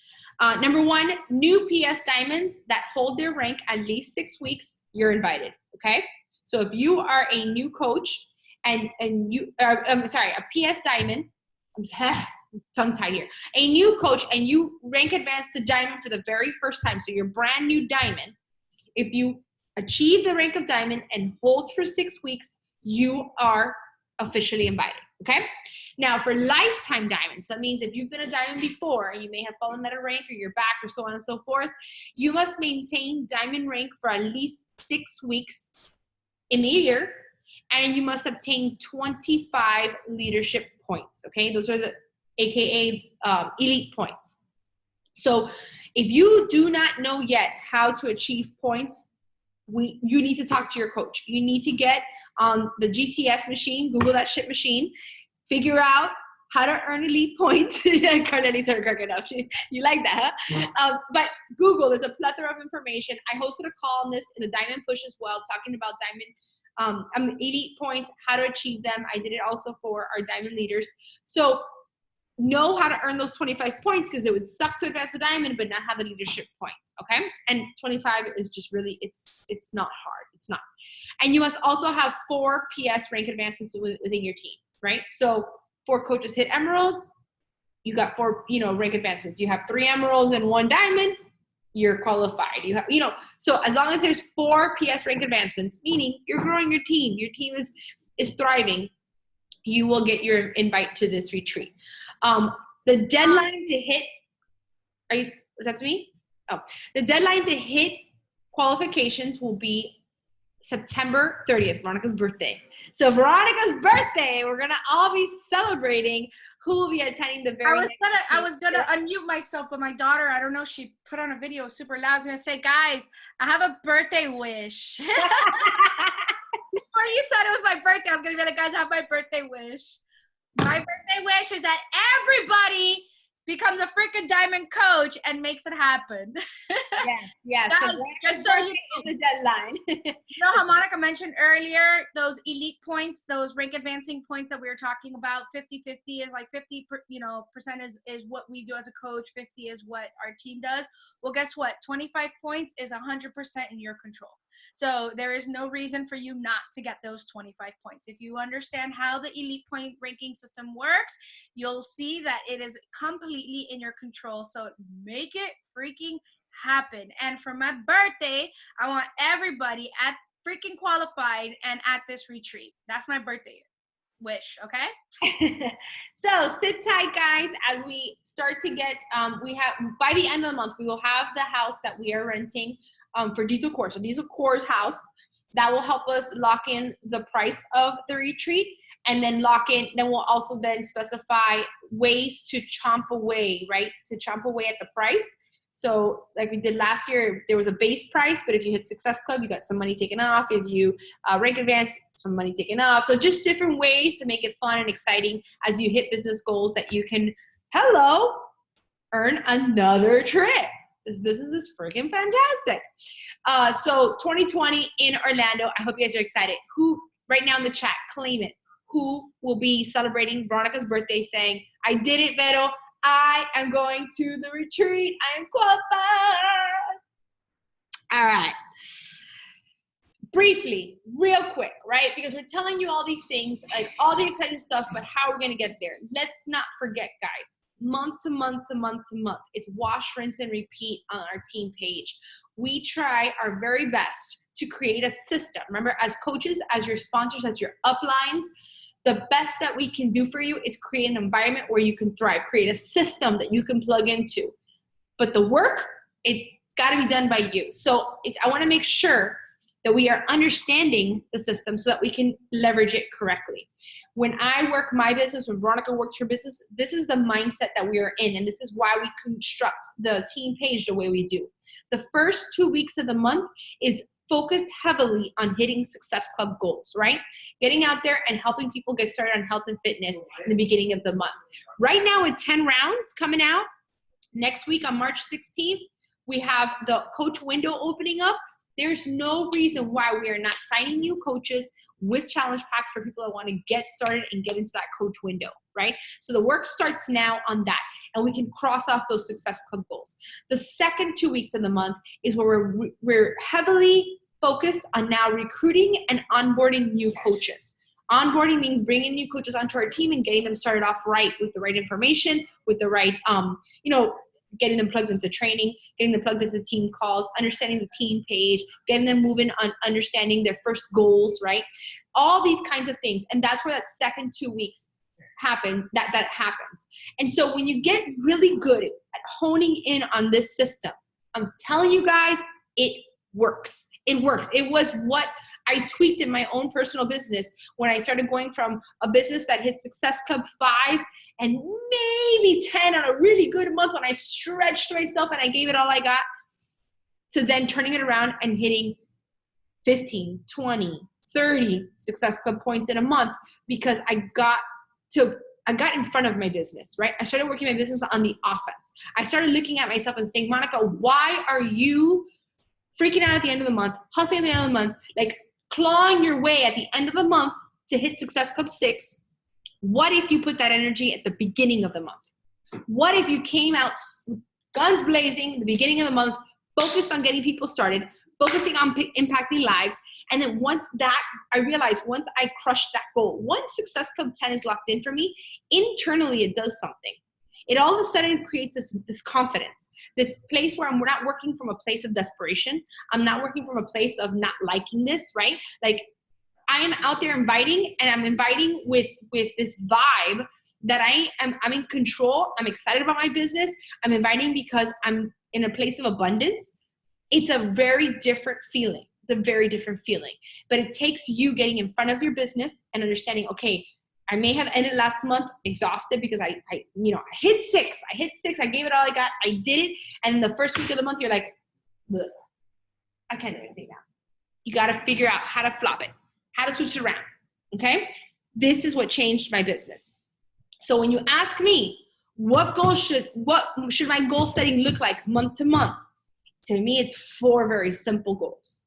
Number one, new PS Diamonds that hold their rank at least 6 weeks, you're invited, okay? So if you are a new coach and you, a PS Diamond, I'm tongue-tied here, a new coach and you rank advanced to Diamond for the very first time, so you're brand new Diamond, if you achieve the rank of Diamond and hold for 6 weeks, you are officially invited, okay? Now for lifetime diamonds, that means if you've been a diamond before and you may have fallen out of rank or you're back or so on and so forth, you must maintain diamond rank for at least 6 weeks in a year, and you must obtain 25 leadership points, okay? Those are the AKA elite points. So if you do not know yet how to achieve points, you need to talk to your coach. You need to get on the GTS machine, Google that shit machine, figure out how to earn elite points. Carly started cracking up. You like that, huh? But Google, there's a plethora of information. I hosted a call on this in the Diamond Push as well, talking about Diamond elite points, how to achieve them. I did it also for our Diamond leaders. So know how to earn those 25 points, because it would suck to advance to Diamond but not have the leadership points, okay? And 25 is just really, it's not hard. It's not. And you must also have 4 PS rank advancements within your team, right? So 4 coaches hit Emerald, you got 4, rank advancements. You have 3 Emeralds and 1 Diamond, you're qualified. You have, so as long as there's 4 PS rank advancements, meaning you're growing your team is thriving, you will get your invite to this retreat. The deadline to hit, is that to me? Oh, the deadline to hit qualifications will be September 30th, Veronica's birthday. So Veronica's birthday, we're gonna all be celebrating who will be attending the very I was gonna unmute myself, but my daughter, I don't know, she put on a video super loud. I was gonna say, guys, I have a birthday wish. Before you said it was my birthday, I was gonna be like, guys, I have my birthday wish. My birthday wish is that everybody becomes a freaking Diamond coach and makes it happen. Yes. Guys, just so you know, the deadline. How Monica mentioned earlier, those elite points, those rank advancing points that we were talking about, 50-50 is like 50% is what we do as a coach, 50 is what our team does. Well, guess what? 25 points is 100% in your control. So there is no reason for you not to get those 25 points. If you understand how the elite point ranking system works, you'll see that it is completely in your control. So make it freaking happen. And for my birthday, I want everybody at freaking qualified and at this retreat. That's my birthday wish, okay? So sit tight, guys, as we start to get, by the end of the month, we will have the house that we are renting for Diesel Core. So Diesel Core's house, that will help us lock in the price of the retreat, and then we'll also then specify ways to chomp away, right? To chomp away at the price. So like we did last year, there was a base price, but if you hit Success Club, you got some money taken off. If you rank advance, some money taken off. So just different ways to make it fun and exciting as you hit business goals that you can, earn another trip. This business is freaking fantastic. So 2020 in Orlando, I hope you guys are excited. Who, right now in the chat, claim it. Who will be celebrating Veronica's birthday saying, I did it, Vero. I am going to the retreat. I am qualified. All right. Briefly, real quick, right? Because we're telling you all these things, like all the exciting stuff, but how are we going to get there? Let's not forget, guys, month to month to month to month. It's wash, rinse, and repeat on our team page. We try our very best to create a system. Remember, as coaches, as your sponsors, as your uplines, the best that we can do for you is create an environment where you can thrive, create a system that you can plug into. But the work, it's got to be done by you. So I want to make sure that we are understanding the system so that we can leverage it correctly. When I work my business, when Veronica works her business, this is the mindset that we are in, and this is why we construct the team page the way we do. The first 2 weeks of the month is focused heavily on hitting Success Club goals, right? Getting out there and helping people get started on health and fitness in the beginning of the month. Right now with 10 rounds coming out, next week on March 16th, we have the coach window opening up. There's no reason why we are not signing new coaches with challenge packs for people that want to get started and get into that coach window, right? So the work starts now on that, and we can cross off those Success Club goals. The second 2 weeks of the month is where we're heavily focused on now recruiting and onboarding new coaches. Onboarding means bringing new coaches onto our team and getting them started off right with the right information, with the right, getting them plugged into training, getting them plugged into team calls, understanding the team page, getting them moving on understanding their first goals, right? All these kinds of things. And that's where that second 2 weeks happens. And so when you get really good at honing in on this system, I'm telling you guys, it works. It works. It was what I tweaked in my own personal business when I started going from a business that hit Success Club 5 and maybe 10 on a really good month when I stretched myself and I gave it all I got, to then turning it around and hitting 15, 20, 30 Success Club points in a month because I got in front of my business, right? I started working my business on the offense. I started looking at myself and saying, Monica, why are you freaking out at the end of the month, hustling at the end of the month, like clawing your way at the end of the month to hit Success Club 6? What if you put that energy at the beginning of the month? What if you came out guns blazing at the beginning of the month, focused on getting people started, focusing on impacting lives, and then once I realized once I crushed that goal, once Success Club 10 is locked in for me, internally it does something. It all of a sudden creates this confidence, this place where I'm not working from a place of desperation. I'm not working from a place of not liking this, right? Like I am out there inviting, and I'm inviting with this vibe that I'm in control. I'm excited about my business. I'm inviting because I'm in a place of abundance. It's a very different feeling. It's a very different feeling, but it takes you getting in front of your business and understanding, okay, I may have ended last month exhausted because I hit six. I gave it all I got. I did it. And in the first week of the month, you're like, look, I can't do anything now. You got to figure out how to flop it, how to switch it around. Okay. This is what changed my business. So when you ask me, what should my goal setting look like month to month? To me, it's 4 very simple goals.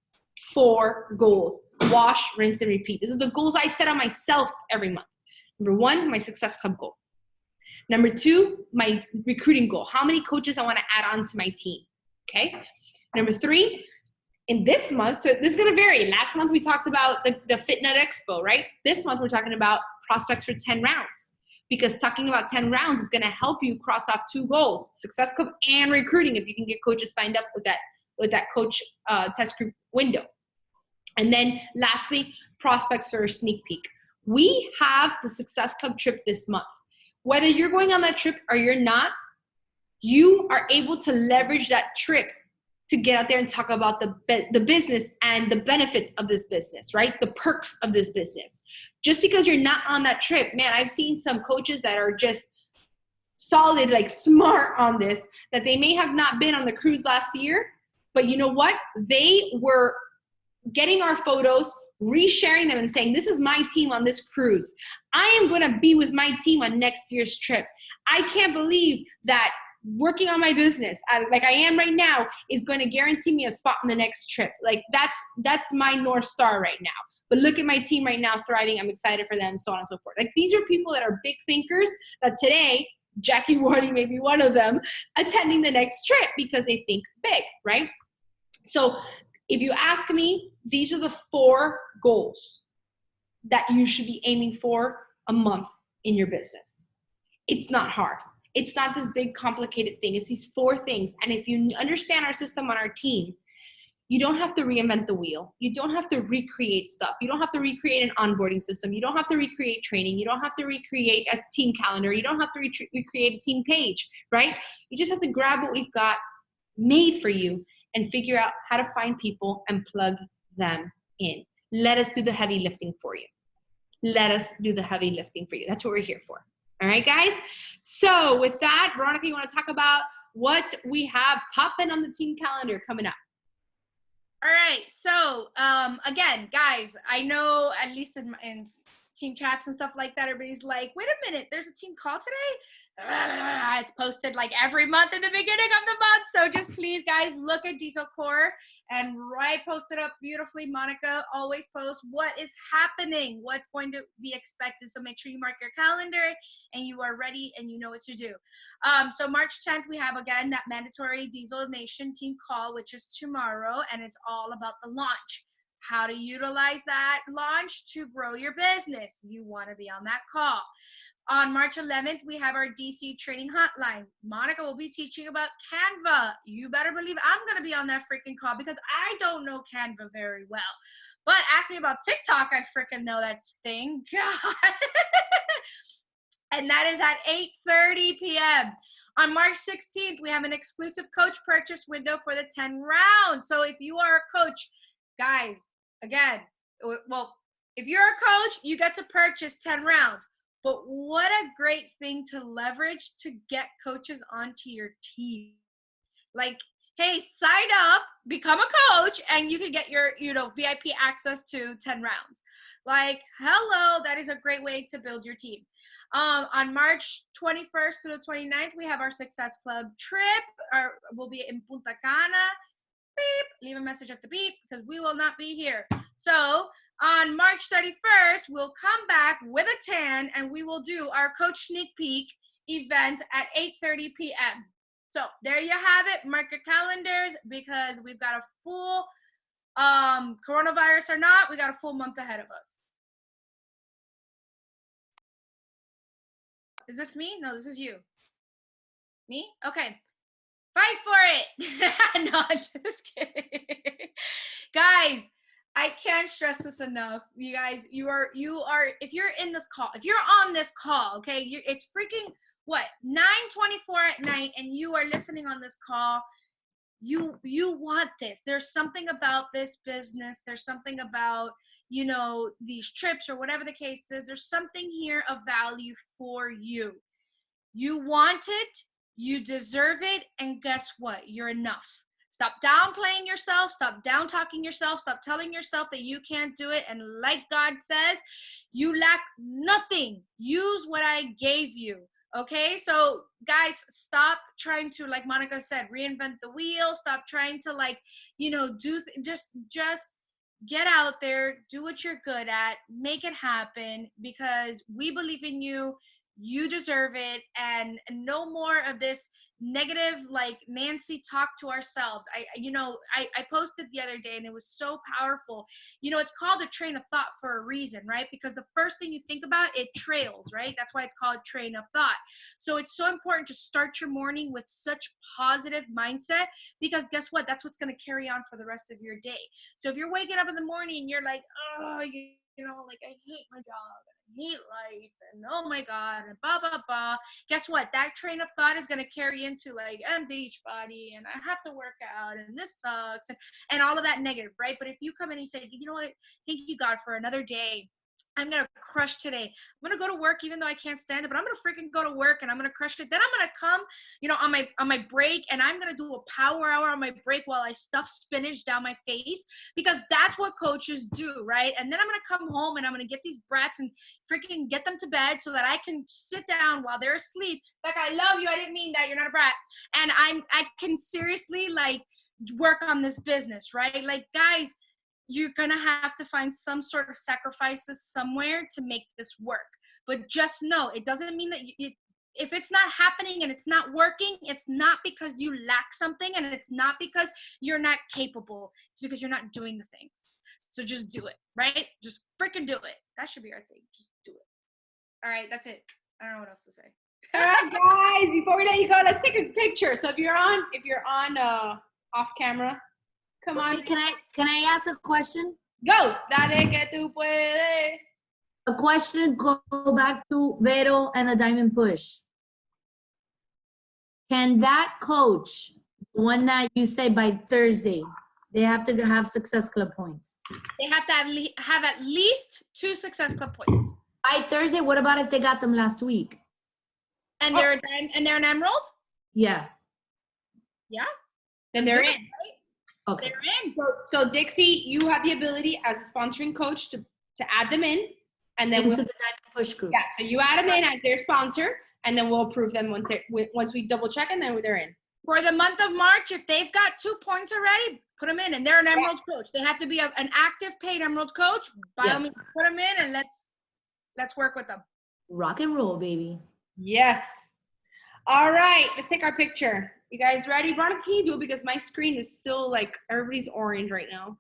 4 goals. Wash, rinse, and repeat. This is the goals I set on myself every month. Number 1, my Success Club goal. Number 2, my recruiting goal. How many coaches I want to add on to my team. Okay. Number 3, in this month, so this is going to vary. Last month we talked about the FitNet Expo, right? This month we're talking about prospects for 10 rounds, because talking about 10 rounds is going to help you cross off 2 goals, Success Club and recruiting, if you can get coaches signed up with that coach test group window. And then lastly, prospects for a sneak peek. We have the Success Club trip this month. Whether you're going on that trip or you're not, you are able to leverage that trip to get out there and talk about the business and the benefits of this business, right? The perks of this business. Just because you're not on that trip, man, I've seen some coaches that are just solid, like smart on this, that they may have not been on the cruise last year, but you know what? They were getting our photos, resharing them and saying, this is my team on this cruise. I am going to be with my team on next year's trip. I can't believe that working on my business like I am right now is going to guarantee me a spot on the next trip. Like that's my North Star right now. But look at my team right now thriving. I'm excited for them, so on and so forth. Like these are people that are big thinkers that today, Jackie Warney may be one of them, attending the next trip because they think big, right? So if you ask me, these are the 4 goals that you should be aiming for a month in your business. It's not hard. It's not this big complicated thing. It's these 4 things. And if you understand our system on our team, you don't have to reinvent the wheel. You don't have to recreate stuff. You don't have to recreate an onboarding system. You don't have to recreate training. You don't have to recreate a team calendar. You don't have to recreate a team page, right? You just have to grab what we've got made for you and figure out how to find people and plug them in. Let us do the heavy lifting for you. Let us do the heavy lifting for you. That's what we're here for. All right, guys? So with that, Veronica, you want to talk about what we have popping on the team calendar coming up? All right. So again, guys, I know at least in team chats and stuff like that, everybody's like, wait a minute, there's a team call today? It's posted like every month in the beginning of the month. So just please, guys, look at Diesel Core and post it up beautifully. Monica always posts what is happening, what's going to be expected. So make sure you mark your calendar and you are ready and you know what to do. So March 10th, we have, again, that mandatory Diesel Nation team call, which is tomorrow, and it's all about the launch. How to utilize that launch to grow your business. You want to be on that call. On March 11th, we have our DC training hotline. Monica will be teaching about Canva. You better believe I'm going to be on that freaking call because I don't know Canva very well. But ask me about TikTok, I freaking know that thing. God. And that is at 8:30 p.m. On March 16th, we have an exclusive coach purchase window for the 10 rounds. So if you are a coach, guys, again, well, if you're a coach, you get to purchase 10 rounds. But what a great thing to leverage to get coaches onto your team. Like, hey, sign up, become a coach, and you can get your, VIP access to 10 rounds. Like, hello, that is a great way to build your team. On March 21st to the 29th, we have our Success Club trip. We'll be in Punta Cana. Beep, leave a message at the beep because we will not be here. So on March 31st, we'll come back with a tan and we will do our coach sneak peek event at 8:30 p.m. So there you have it. Mark your calendars because we've got a full, coronavirus or not, we got a full month ahead of us. Is this me? No, this is you. Me? Okay. Fight for it. No, I'm just kidding. Guys, I can't stress this enough. You guys, you are, if you're in this call, if you're on this call, okay, it's freaking, 9:24 at night and you are listening on this call, you want this. There's something about this business. There's something about, these trips or whatever the case is. There's something here of value for you. You want it. You deserve it, and guess what? You're enough. Stop downplaying yourself. Stop down-talking yourself. Stop telling yourself that you can't do it. And like God says, you lack nothing. Use what I gave you, okay? So, guys, stop trying to, like Monica said, reinvent the wheel. Stop trying to, just get out there, do what you're good at, make it happen, because we believe in you. You deserve it, and no more of this negative, like Nancy talk to ourselves. I posted the other day and it was so powerful. It's called a train of thought for a reason, right? Because the first thing you think about, it trails, right? That's why it's called train of thought. So it's so important to start your morning with such positive mindset, because guess what? That's what's going to carry on for the rest of your day. So if you're waking up in the morning and you're like, oh, I hate my job, I hate life, and oh my God, and blah, blah, blah. Guess what? That train of thought is going to carry into I'm Beachbody, and I have to work out, and this sucks, and all of that negative, right? But if you come in and you say, you know what? Thank you, God, for another day. I'm going to crush today. I'm going to go to work even though I can't stand it, but I'm going to freaking go to work and I'm going to crush it. Then I'm going to come, you know, on my break, and I'm going to do a power hour on my break while I stuff spinach down my face, because that's what coaches do, right? And then I'm going to come home and I'm going to get these brats and freaking get them to bed so that I can sit down while they're asleep. Like, I love you. I didn't mean that. You're not a brat. And I can seriously like work on this business, right? Like, guys, you're going to have to find some sort of sacrifices somewhere to make this work. But just know, it doesn't mean that if it's not happening and it's not working, it's not because you lack something, and it's not because you're not capable. It's because you're not doing the things. So just do it, right? Just freaking do it. That should be our thing. Just do it. All right, that's it. I don't know what else to say. All right, guys, before we let you go, let's take a picture. So if you're on off camera, come on. Can I ask a question? Go. Dale que tú puedes. A question go back to Vero and the Diamond Push. Can that coach, the one that you say by Thursday, they have to have Success Club points? They have to have at least 2 Success Club points. By Thursday, what about if they got them last week? And they're an emerald? Yeah. Yeah. Then they're in. Okay. They're in. So Dixie, you have the ability as a sponsoring coach to add them in, and then Into the Diamond Push group. yeah. So you add them in as their sponsor, and then we'll approve them once we double check, and then they're in. For the month of March, if they've got 2 points already, put them in. And they're an emerald coach. They have to be an active paid emerald coach. By all means, put them in, and let's work with them. Rock and roll, baby. Yes. All right, let's take our picture. You guys ready? Veronica, can you do it, because my screen is still like everybody's orange right now.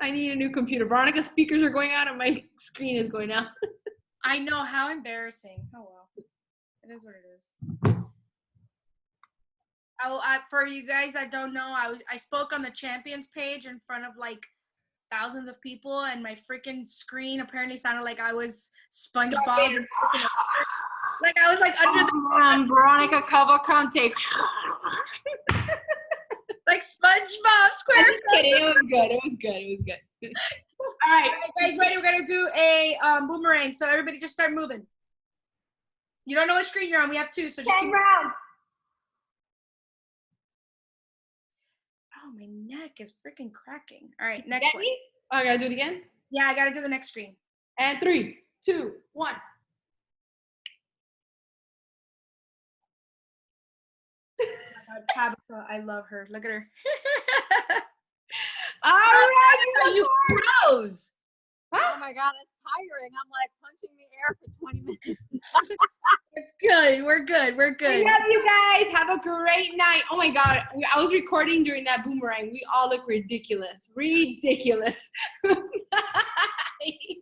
I need a new computer. Veronica's speakers are going out and my screen is going out. I know, how embarrassing. Oh well, it is what it is. For you guys that don't know, I spoke on the champions page in front of like thousands of people, and my freaking screen apparently sounded like I was SpongeBob. Like I was like under the Veronica Cavalcante. like SpongeBob SquarePants. It was good. All right, guys, ready? We're gonna do a boomerang. So everybody, just start moving. You don't know what screen you're on. We have 2, so just 10 rounds. Oh, my neck is freaking cracking. All right, next one. Oh, I gotta do it again. Yeah, I gotta do the next screen. And 3, 2, 1. Tabitha, I love her. Look at her. All right, you froze. Oh my God, it's tiring. I'm like punching the air for 20 minutes. It's good. We're good. We're good. We love you guys. Have a great night. Oh my God, I was recording during that boomerang. We all look ridiculous. Ridiculous. Bye.